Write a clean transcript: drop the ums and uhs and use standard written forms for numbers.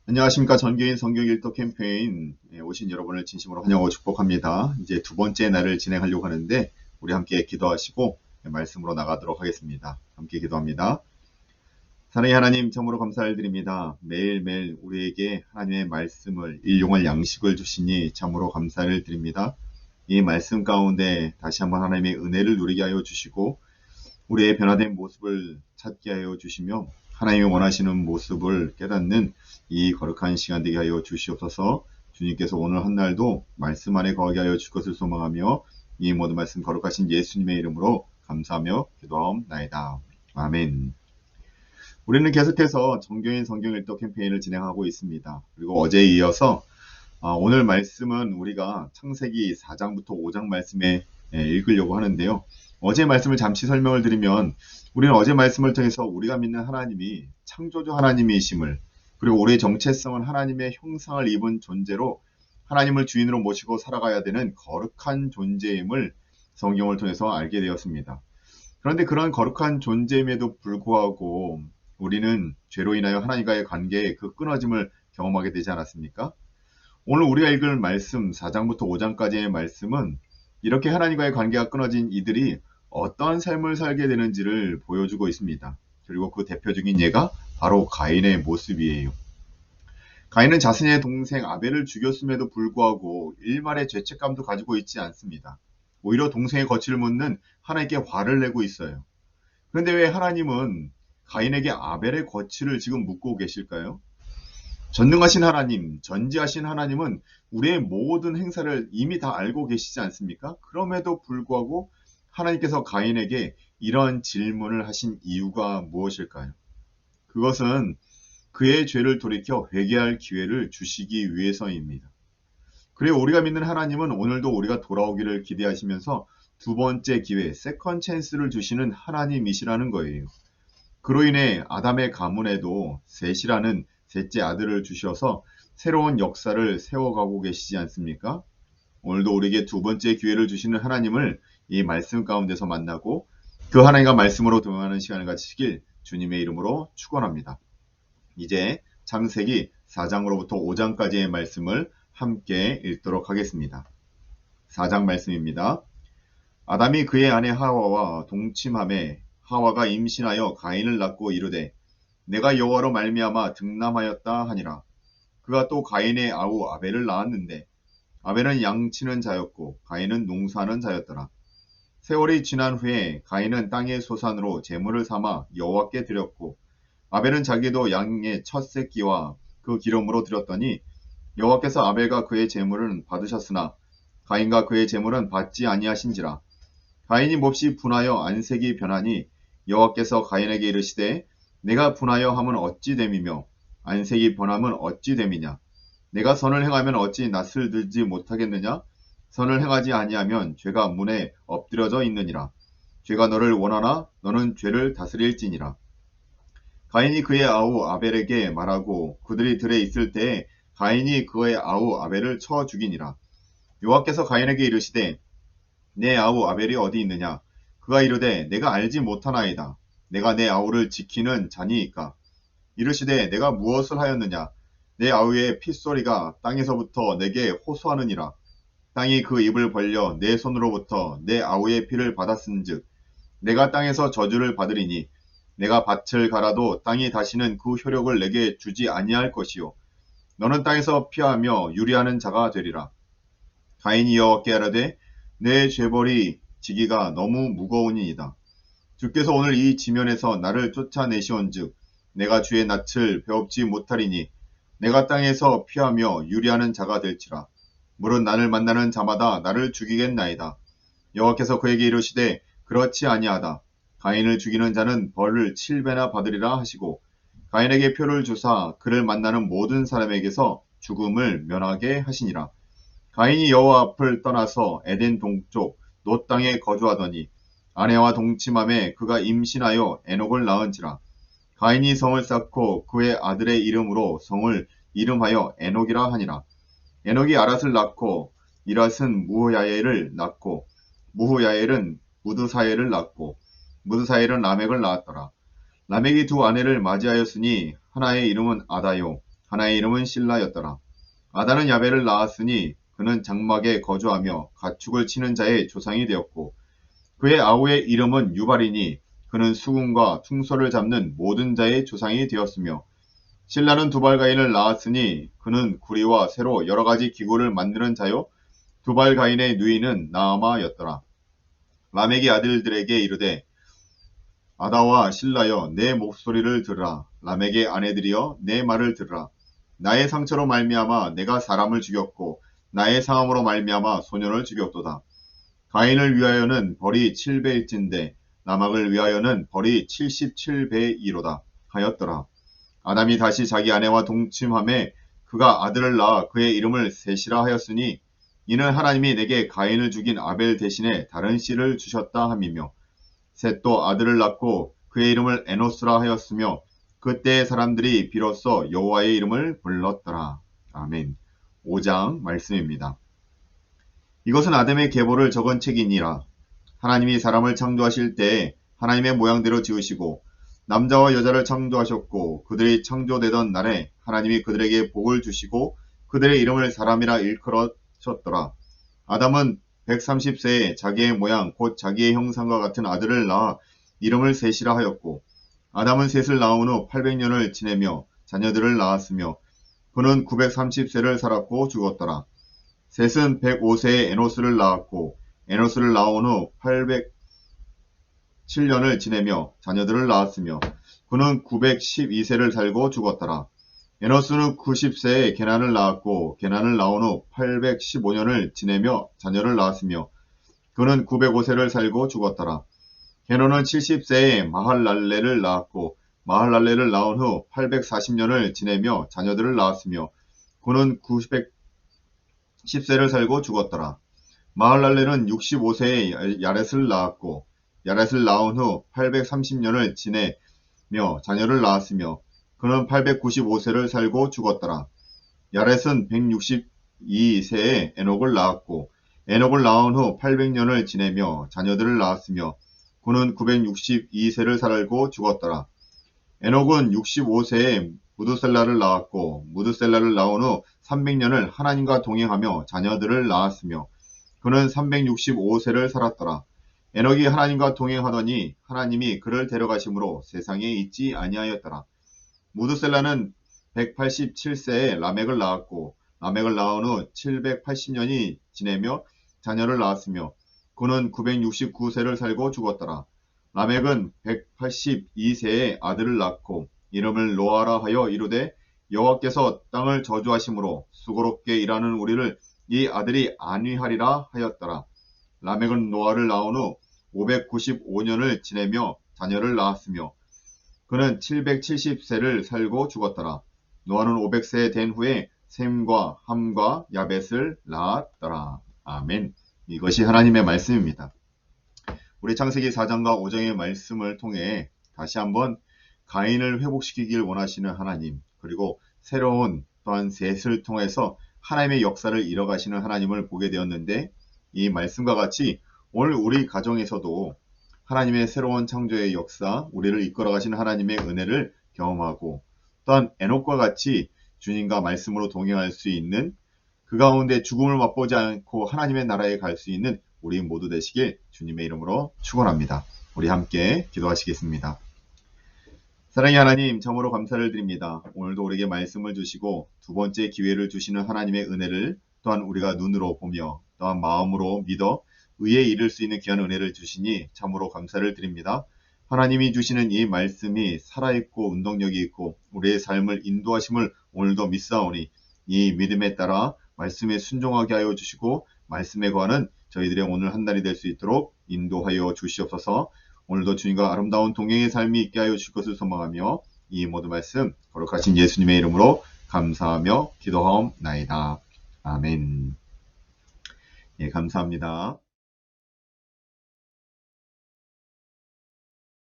안녕하십니까. 전교인 성경 일독 캠페인 오신 여러분을 진심으로 환영하고 축복합니다. 이제 두 번째 날을 진행하려고 하는데 우리 함께 기도하시고 말씀으로 나가도록 하겠습니다. 함께 기도합니다. 사랑의 하나님, 참으로 감사를 드립니다. 매일매일 우리에게 하나님의 말씀을 일용할 양식을 주시니 참으로 감사를 드립니다. 이 말씀 가운데 다시 한번 하나님의 은혜를 누리게 하여 주시고 우리의 변화된 모습을 찾게 하여 주시며 하나님이 원하시는 모습을 깨닫는 이 거룩한 시간 되게 하여 주시옵소서. 주님께서 오늘 한 날도 말씀 안에 거하게 하여 줄 것을 소망하며 이 모든 말씀 거룩하신 예수님의 이름으로 감사하며 기도하옵나이다. 아멘. 우리는 계속해서 정교인 성경 일독 캠페인을 진행하고 있습니다. 그리고 어제에 이어서 오늘 말씀은 우리가 창세기 4장부터 5장 말씀에 읽으려고 하는데요. 어제 말씀을 잠시 설명을 드리면 우리는 어제 말씀을 통해서 우리가 믿는 하나님이 창조주 하나님이심을, 그리고 우리의 정체성은 하나님의 형상을 입은 존재로 하나님을 주인으로 모시고 살아가야 되는 거룩한 존재임을 성경을 통해서 알게 되었습니다. 그런데 그런 거룩한 존재임에도 불구하고 우리는 죄로 인하여 하나님과의 관계에 그 끊어짐을 경험하게 되지 않았습니까? 오늘 우리가 읽을 말씀 4장부터 5장까지의 말씀은 이렇게 하나님과의 관계가 끊어진 이들이 어떠한 삶을 살게 되는지를 보여주고 있습니다. 그리고 그 대표적인 예가 바로 가인의 모습이에요. 가인은 자신의 동생 아벨을 죽였음에도 불구하고 일말의 죄책감도 가지고 있지 않습니다. 오히려 동생의 거취를 묻는 하나님께 화를 내고 있어요. 그런데 왜 하나님은 가인에게 아벨의 거취를 지금 묻고 계실까요? 전능하신 하나님, 전지하신 하나님은 우리의 모든 행사를 이미 다 알고 계시지 않습니까? 그럼에도 불구하고 하나님께서 가인에게 이런 질문을 하신 이유가 무엇일까요? 그것은 그의 죄를 돌이켜 회개할 기회를 주시기 위해서입니다. 그리고 우리가 믿는 하나님은 오늘도 우리가 돌아오기를 기대하시면서 두 번째 기회, 세컨 찬스를 주시는 하나님이시라는 거예요. 그로 인해 아담의 가문에도 셋이라는 셋째 아들을 주셔서 새로운 역사를 세워가고 계시지 않습니까? 오늘도 우리에게 두 번째 기회를 주시는 하나님을 이 말씀 가운데서 만나고 그 하나님과 말씀으로 동행하는 시간을 가지시길 주님의 이름으로 축원합니다. 이제 창세기 4장으로부터 5장까지의 말씀을 함께 읽도록 하겠습니다. 4장 말씀입니다. 아담이 그의 아내 하와와 동침하매 하와가 임신하여 가인을 낳고 이르되 내가 여호와로 말미암아 득남하였다 하니라. 그가 또 가인의 아우 아벨을 낳았는데 아벨은 양치는 자였고 가인은 농사하는 자였더라. 세월이 지난 후에 가인은 땅의 소산으로 제물을 삼아 여호와께 드렸고 아벨은 자기도 양의 첫 새끼와 그 기름으로 드렸더니 여호와께서 아벨과 그의 제물은 받으셨으나 가인과 그의 제물은 받지 아니하신지라. 가인이 몹시 분하여 안색이 변하니 여호와께서 가인에게 이르시되 내가 분하여 함은 어찌 됨이며 안색이 변함은 어찌 됨이냐. 내가 선을 행하면 어찌 낯을 들지 못하겠느냐. 선을 행하지 아니하면 죄가 문에 엎드려져 있느니라. 죄가 너를 원하나 너는 죄를 다스릴지니라. 가인이 그의 아우 아벨에게 말하고 그들이 들에 있을 때에 가인이 그의 아우 아벨을 쳐 죽이니라. 여호와께서 가인에게 이르시되 내 아우 아벨이 어디 있느냐. 그가 이르되 내가 알지 못하나이다. 내가 내 아우를 지키는 자니이까. 이르시되 내가 무엇을 하였느냐. 내 아우의 핏소리가 땅에서부터 내게 호소하느니라. 땅이 그 입을 벌려 내 손으로부터 내 아우의 피를 받았은즉 내가 땅에서 저주를 받으리니 내가 밭을 갈아도 땅이 다시는 그 효력을 내게 주지 아니할 것이요 너는 땅에서 피하며 유리하는 자가 되리라. 가인이 여호와께 아뢰되 내 죄벌이 지기가 너무 무거우니이다. 주께서 오늘 이 지면에서 나를 쫓아내시온즉 내가 주의 낯을 배웁지 못하리니 내가 땅에서 피하며 유리하는 자가 될지라. 물은 나를 만나는 자마다 나를 죽이겠나이다. 여호와께서 그에게 이르시되 그렇지 아니하다. 가인을 죽이는 자는 벌을 7배나 받으리라 하시고 가인에게 표를 주사 그를 만나는 모든 사람에게서 죽음을 면하게 하시니라. 가인이 여호와 앞을 떠나서 에덴 동쪽 놋 땅에 거주하더니 아내와 동침함에 그가 임신하여 에녹을 낳은지라. 가인이 성을 쌓고 그의 아들의 이름으로 성을 이름하여 에녹이라 하니라. 에녹이 아랏을 낳고 이랏은 무후야엘을 낳고 무후야엘은 무드사엘을 낳고 무드사엘은 라멕을 낳았더라. 라멕이 두 아내를 맞이하였으니 하나의 이름은 아다요 하나의 이름은 실라였더라. 아다는 야벨을 낳았으니 그는 장막에 거주하며 가축을 치는 자의 조상이 되었고 그의 아우의 이름은 유발이니 그는 수군과 퉁소를 잡는 모든 자의 조상이 되었으며 실라는 두발가인을 낳았으니 그는 구리와 새로 여러 가지 기구를 만드는 자요 두발가인의 누이는 나아마였더라. 라멕이 아들들에게 이르되 아다와 실라여 내 목소리를 들으라. 라멕의 아내들이여 내 말을 들으라. 나의 상처로 말미암아 내가 사람을 죽였고 나의 상함으로 말미암아 소년을 죽였도다. 가인을 위하여는 벌이 7배일진데 라멕을 위하여는 벌이 77배이로다 하였더라. 아담이 다시 자기 아내와 동침함에 그가 아들을 낳아 그의 이름을 셋이라 하였으니 이는 하나님이 내게 가인을 죽인 아벨 대신에 다른 씨를 주셨다 함이며 셋도 아들을 낳고 그의 이름을 에노스라 하였으며 그때의 사람들이 비로소 여호와의 이름을 불렀더라. 아멘. 5장 말씀입니다. 이것은 아담의 계보를 적은 책이니라. 하나님이 사람을 창조하실 때에 하나님의 모양대로 지으시고 남자와 여자를 창조하셨고 그들이 창조되던 날에 하나님이 그들에게 복을 주시고 그들의 이름을 사람이라 일컬으셨더라. 아담은 130세에 자기의 모양 곧 자기의 형상과 같은 아들을 낳아 이름을 셋이라 하였고 아담은 셋을 낳은 후 800년을 지내며 자녀들을 낳았으며 그는 930세를 살았고 죽었더라. 셋은 105세에 에노스를 낳았고 에노스를 낳은 후 807년을 지내며 자녀들을 낳았으며 그는 912세를 살고 죽었더라. 에노스는 90세에 게난을 낳았고 게난을 낳은 후 815년을 지내며 자녀를 낳았으며 그는 905세를 살고 죽었더라. 게논은 70세에 마할랄레를 낳았고 마할랄레를 낳은 후 840년을 지내며 자녀들을 낳았으며 그는 910세를 살고 죽었더라. 마할랄레는 65세에 야렛을 낳았고 야렛을 낳은 후 830년을 지내며 자녀를 낳았으며 그는 895세를 살고 죽었더라. 야렛은 162세에 에녹을 낳았고 에녹을 낳은 후 800년을 지내며 자녀들을 낳았으며 그는 962세를 살고 죽었더라. 에녹은 65세에 무드셀라를 낳았고 무드셀라를 낳은 후 300년을 하나님과 동행하며 자녀들을 낳았으며 그는 365세를 살았더라. 에녹이 하나님과 동행하더니 하나님이 그를 데려가심으로 세상에 있지 아니하였더라. 무드셀라는 187세에 라멕을 낳았고 라멕을 낳은 후 780년이 지내며 자녀를 낳았으며 그는 969세를 살고 죽었더라. 라멕은 182세에 아들을 낳고 이름을 노아라 하여 이르되 여호와께서 땅을 저주하심으로 수고롭게 일하는 우리를 이 아들이 안위하리라 하였더라. 라멕은 노아를 낳은 후 595년을 지내며 자녀를 낳았으며 그는 770세를 살고 죽었더라. 노아는 500세 된 후에 셈과 함과 야벳을 낳았더라. 아멘. 이것이 하나님의 말씀입니다. 우리 창세기 4장과 5장의 말씀을 통해 다시 한번 가인을 회복시키길 원하시는 하나님, 그리고 새로운 또한 셋을 통해서 하나님의 역사를 이뤄가시는 하나님을 보게 되었는데, 이 말씀과 같이 오늘 우리 가정에서도 하나님의 새로운 창조의 역사, 우리를 이끌어가시는 하나님의 은혜를 경험하고 또한 에녹과 같이 주님과 말씀으로 동행할 수 있는, 그 가운데 죽음을 맛보지 않고 하나님의 나라에 갈 수 있는 우리 모두 되시길 주님의 이름으로 축원합니다. 우리 함께 기도하시겠습니다. 사랑의 하나님, 참으로 감사를 드립니다. 오늘도 우리에게 말씀을 주시고 두 번째 기회를 주시는 하나님의 은혜를 또한 우리가 눈으로 보며 또한 마음으로 믿어 의에 이를 수 있는 귀한 은혜를 주시니 참으로 감사를 드립니다. 하나님이 주시는 이 말씀이 살아있고 운동력이 있고 우리의 삶을 인도하심을 오늘도 믿사오니 이 믿음에 따라 말씀에 순종하게 하여 주시고 말씀에 거하는 저희들의 오늘 한 날이 될 수 있도록 인도하여 주시옵소서. 오늘도 주님과 아름다운 동행의 삶이 있게 하여 주실 것을 소망하며 이 모든 말씀 거룩하신 예수님의 이름으로 감사하며 기도하옵나이다. 아멘. 예, 감사합니다.